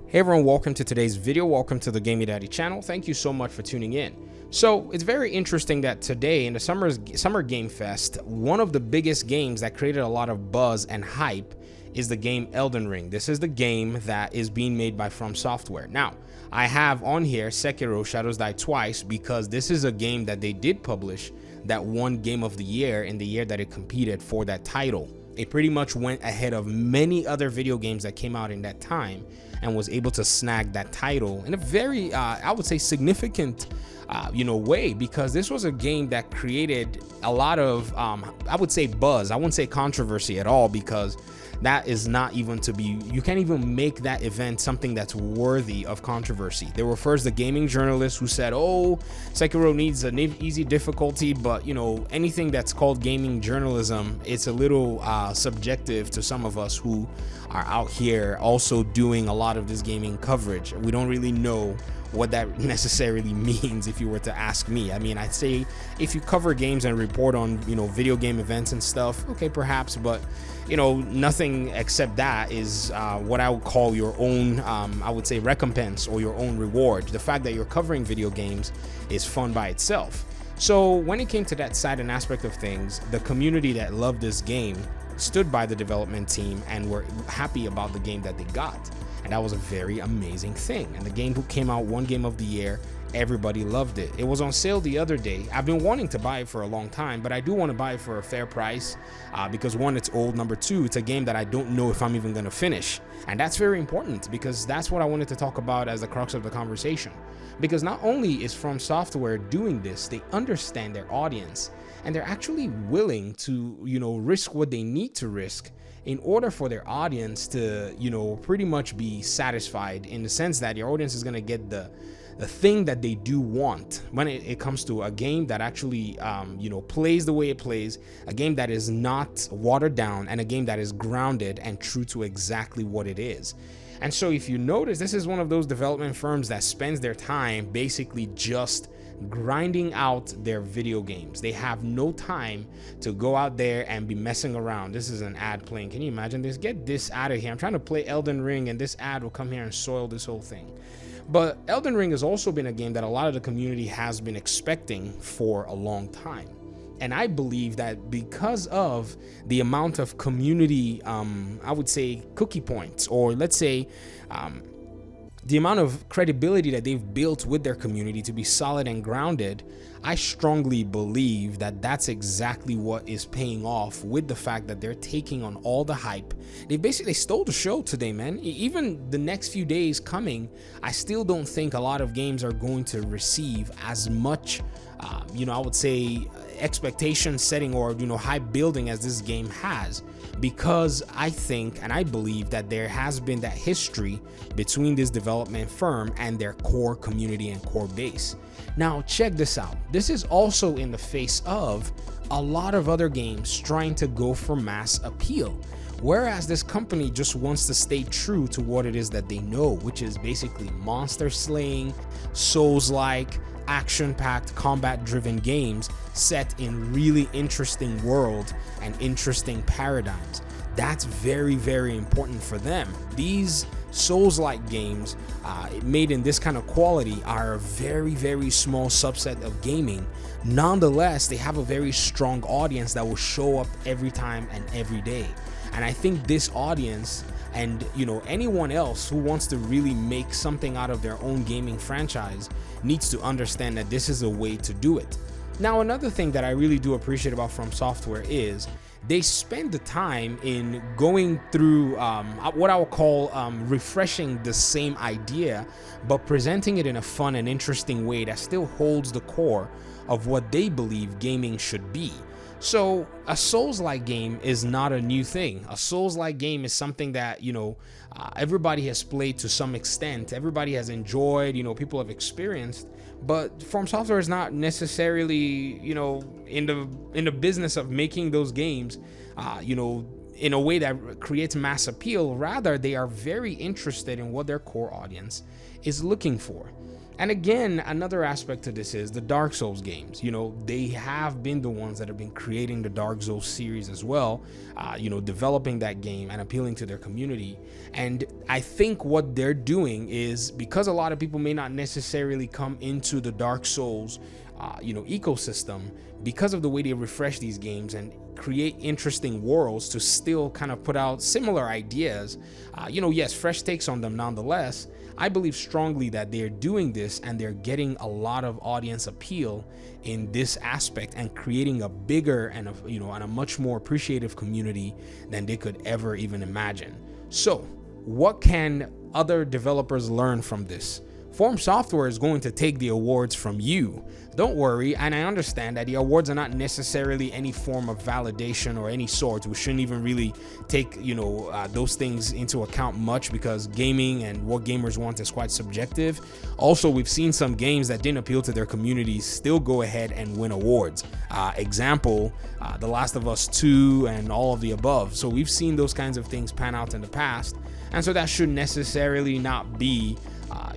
Hey everyone, welcome to today's video. Welcome to the Gaming Daddy channel. Thank you so much for tuning in. So it's very interesting that today in the Summer Game Fest, one of the biggest games that created a lot of buzz and hype is the game Elden Ring. This is the game that is being made by From Software. Now, I have on here Sekiro Shadows Die Twice because this is a game that they did publish that won Game of the Year in the year that it competed for that title. It pretty much went ahead of many other video games that came out in that time and was able to snag that title in a very, I would say, significant, way, because this was a game that created a lot of, I would say, buzz. I wouldn't say controversy at all, because that is not even to be, you can't even make that event something that's worthy of controversy. There were first the gaming journalists who said, oh, Sekiro needs an easy difficulty, but anything that's called gaming journalism, it's a little subjective to some of us who are out here also doing a lot of this gaming coverage. We don't really know what that necessarily means if you were to ask me. I mean, I'd say if you cover games and report on, video game events and stuff, okay, perhaps, but nothing except that is what I would call your own, I would say, recompense or your own reward. The fact that you're covering video games is fun by itself. So when it came to that side and aspect of things, the community that loved this game stood by the development team and were happy about the game that they got. And that was a very amazing thing. And the game came out, won Game of the Year. Everybody loved it. It was on sale the other day. I've been wanting to buy it for a long time, but I do want to buy it for a fair price because one, it's old. Number two, it's a game that I don't know if I'm even going to finish. And that's very important because that's what I wanted to talk about as the crux of the conversation. Because not only is From Software doing this, they understand their audience and they're actually willing to, risk what they need to risk in order for their audience to, pretty much be satisfied, in the sense that your audience is going to get the thing that they do want when it comes to a game that actually, plays the way it plays, a game that is not watered down, and a game that is grounded and true to exactly what it is. And so if you notice, this is one of those development firms that spends their time basically just grinding out their video games. They have no time to go out there and be messing around. This is an ad playing. Can you imagine this? Get this out of here. I'm trying to play Elden Ring and this ad will come here and soil this whole thing. But Elden Ring has also been a game that a lot of the community has been expecting for a long time. And I believe that because of the amount of community, I would say, cookie points, or let's say the amount of credibility that they've built with their community to be solid and grounded, I strongly believe that that's exactly what is paying off with the fact that they're taking on all the hype. They basically stole the show today, man. Even the next few days coming, I still don't think a lot of games are going to receive as much, I would say, expectation setting or, hype building as this game has. Because I think and I believe that there has been that history between this development firm and their core community and core base. Now, check this out. This is also in the face of a lot of other games trying to go for mass appeal. Whereas this company just wants to stay true to what it is that they know, which is basically monster slaying, Souls-like, action-packed, combat-driven games set in really interesting worlds and interesting paradigms. That's very, very important for them. These Souls-like games made in this kind of quality are a very, very small subset of gaming. Nonetheless, they have a very strong audience that will show up every time and every day. And I think this audience and anyone else who wants to really make something out of their own gaming franchise needs to understand that this is a way to do it. Now, another thing that I really do appreciate about From Software is they spend the time in going through what I would call refreshing the same idea, but presenting it in a fun and interesting way that still holds the core of what they believe gaming should be. So a Souls-like game is not a new thing. A Souls-like game is something that, everybody has played to some extent. Everybody has enjoyed, people have experienced. But From Software is not necessarily, in the business of making those games, in a way that creates mass appeal. Rather, they are very interested in what their core audience is looking for. And again, another aspect to this is the Dark Souls games. You know, they have been the ones that have been creating the Dark Souls series as well, you know, developing that game and appealing to their community. And I think what they're doing is, because a lot of people may not necessarily come into the Dark Souls you know, ecosystem, because of the way they refresh these games and create interesting worlds to still kind of put out similar ideas, you know, yes, fresh takes on them nonetheless. I believe strongly that they're doing this and they're getting a lot of audience appeal in this aspect and creating a bigger and you know, and a much more appreciative community than they could ever even imagine. So what can other developers learn from this? Form Software is going to take the awards from you. Don't worry, and I understand that the awards are not necessarily any form of validation or any sort. We shouldn't even really take, you know, those things into account much, because gaming and what gamers want is quite subjective. Also, we've seen some games that didn't appeal to their communities still go ahead and win awards. Example, The Last of Us 2 and all of the above. So we've seen those kinds of things pan out in the past, and so that should necessarily not be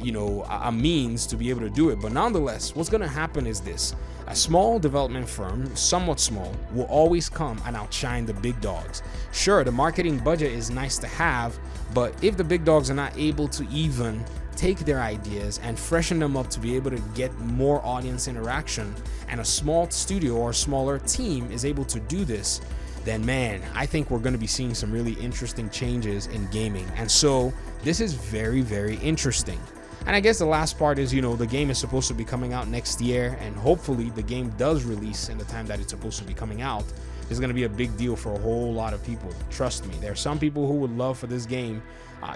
you know, a means to be able to do it. But nonetheless, what's going to happen is this: a small development firm, somewhat small, will always come and outshine the big dogs. Sure, the marketing budget is nice to have, but if the big dogs are not able to even take their ideas and freshen them up to be able to get more audience interaction, and a small studio or smaller team is able to do this, then man, I think we're going to be seeing some really interesting changes in gaming. And so this is very, very interesting. And I guess the last part is, you know, the game is supposed to be coming out next year, and hopefully the game does release in the time that it's supposed to be coming out. It's going to be a big deal for a whole lot of people. Trust me, there are some people who would love for this game,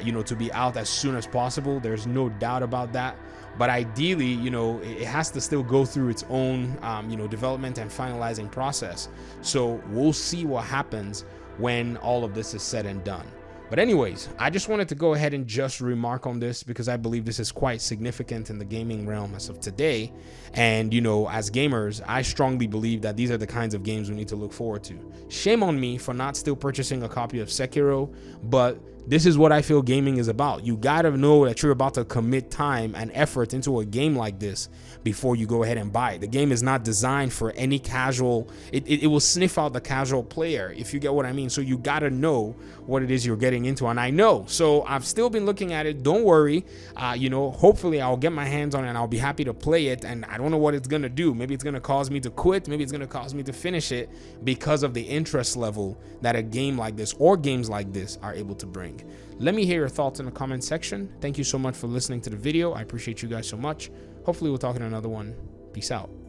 you know, to be out as soon as possible. There's no doubt about that. But ideally, you know, it has to still go through its own, you know, development and finalizing process. So we'll see what happens when all of this is said and done. But anyways, I just wanted to go ahead and just remark on this, because I believe this is quite significant in the gaming realm as of today. And, you know, as gamers, I strongly believe that these are the kinds of games we need to look forward to. Shame on me for not still purchasing a copy of Sekiro, but this is what I feel gaming is about. You gotta know that you're about to commit time and effort into a game like this before you go ahead and buy it. The game is not designed for any casual, it will sniff out the casual player, if you get what I mean. So you gotta know what it is you're getting into, and I know. So I've still been looking at it. Don't worry, you know, hopefully I'll get my hands on it and I'll be happy to play it. And I don't know what it's gonna do. Maybe it's gonna cause me to quit. Maybe it's gonna cause me to finish it, because of the interest level that a game like this or games like this are able to bring. Let me hear your thoughts in the comment section. Thank you so much for listening to the video. I appreciate you guys so much. Hopefully we'll talk in another one. Peace out.